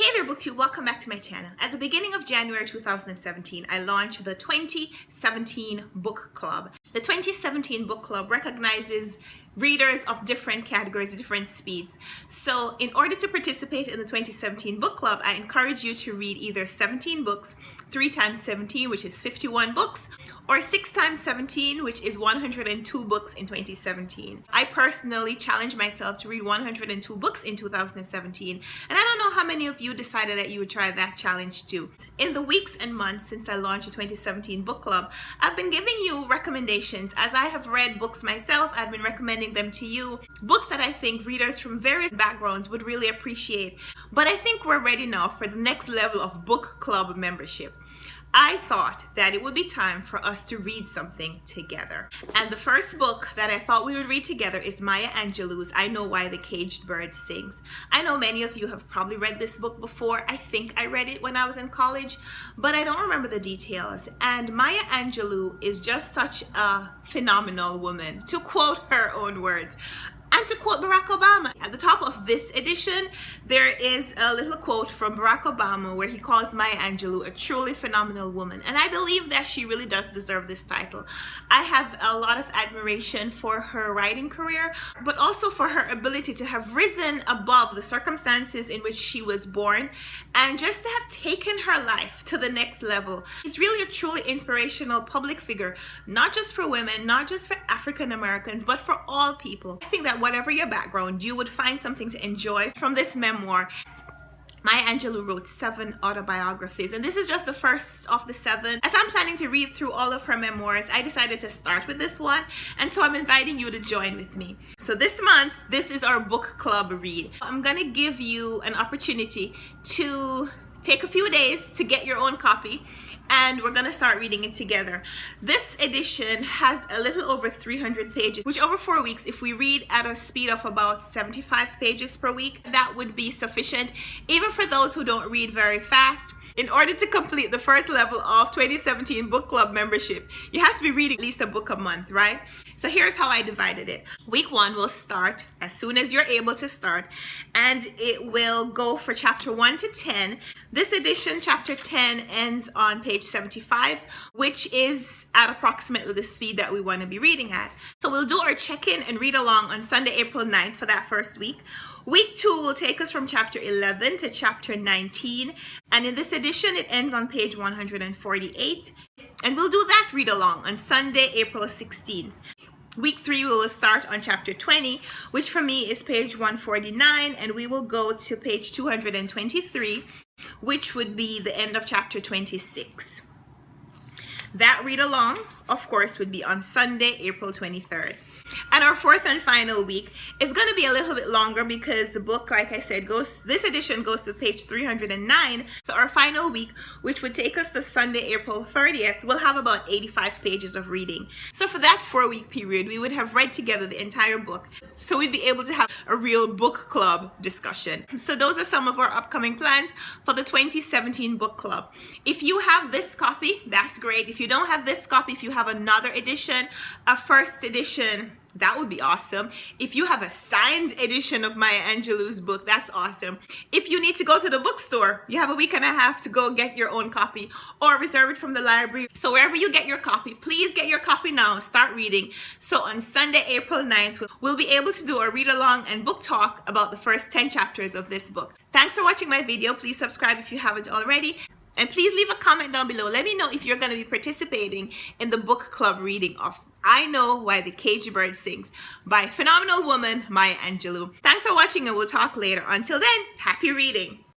Hey there BookTube, welcome back to my channel. At the beginning of January 2017, I launched the 2017 Book Club. The 2017 Book Club recognizes readers of different categories, different speeds. So in order to participate in the 2017 Book Club, I encourage you to read either 17 books, 3 times 17, which is 51 books, or 6 times 17, which is 102 books in 2017. I personally challenged myself to read 102 books in 2017, and I don't know how many of you decided that you would try that challenge too. In the weeks and months since I launched the 2017 Book Club, I've been giving you recommendations. As I have read books myself, I've been recommending them to you, books that I think readers from various backgrounds would really appreciate. But I think we're ready now for the next level of book club membership. I thought that it would be time for us to read something together. And the first book that I thought we would read together is Maya Angelou's I Know Why the Caged Bird Sings. I know many of you have probably read this book before. I think I read it when I was in college, but I don't remember the details. And Maya Angelou is just such a phenomenal woman, to quote her own words. And to quote Barack Obama, at the top of this edition, there is a little quote from Barack Obama where he calls Maya Angelou a truly phenomenal woman. And I believe that she really does deserve this title. I have a lot of admiration for her writing career, but also for her ability to have risen above the circumstances in which she was born and just to have taken her life to the next level. It's really a truly inspirational public figure, not just for women, not just for African Americans, but for all people. I think that whatever your background, you would find something to enjoy from this memoir. Maya Angelou wrote 7 autobiographies, and this is just the first of the 7. As I'm planning to read through all of her memoirs, I decided to start with this one, and so I'm inviting you to join with me. So this month, this is our book club read. I'm gonna give you an opportunity to take a few days to get your own copy, and we're gonna start reading it together. This edition has a little over 300 pages, which over 4 weeks, if we read at a speed of about 75 pages per week, that would be sufficient, even for those who don't read very fast. In order to complete the first level of 2017 Book Club membership, you have to be reading at least a book a month, right? So here's how I divided it. Week 1 will start as soon as you're able to start, and it will go for chapter 1 to 10. This edition, chapter 10, ends on page 75, which is at approximately the speed that we want to be reading at. So we'll do our check-in and read along on Sunday, April 9th for that first week. Week 2 will take us from chapter 11 to chapter 19, and in this edition it ends on page 148, and we'll do that read along on Sunday, April 16th. Week 3 we will start on chapter 20, which for me is page 149, and we will go to page 223, which would be the end of chapter 26. That read along, of course, would be on Sunday, April 23rd. And our fourth and final week is going to be a little bit longer because the book, like I said, this edition goes to page 309. So our final week, which would take us to Sunday, April 30th, will have about 85 pages of reading. So for that 4-week period, we would have read together the entire book. So we'd be able to have a real book club discussion. So those are some of our upcoming plans for the 2017 Book Club. If you have this copy, that's great. If you don't have this copy, if you have another edition, a first edition, that would be awesome. If you have a signed edition of Maya Angelou's book, that's awesome. If you need to go to the bookstore, you have a week and a half to go get your own copy or reserve it from the library. So wherever you get your copy, please get your copy now. Start reading. So on Sunday, April 9th, we'll be able to do a read along and book talk about the first 10 chapters of this book. Thanks for watching my video. Please subscribe if you haven't already. And please leave a comment down below. Let me know if you're going to be participating in the book club reading of I Know Why the Caged Bird Sings by phenomenal woman Maya Angelou. Thanks for watching, and we'll talk later. Until then, happy reading.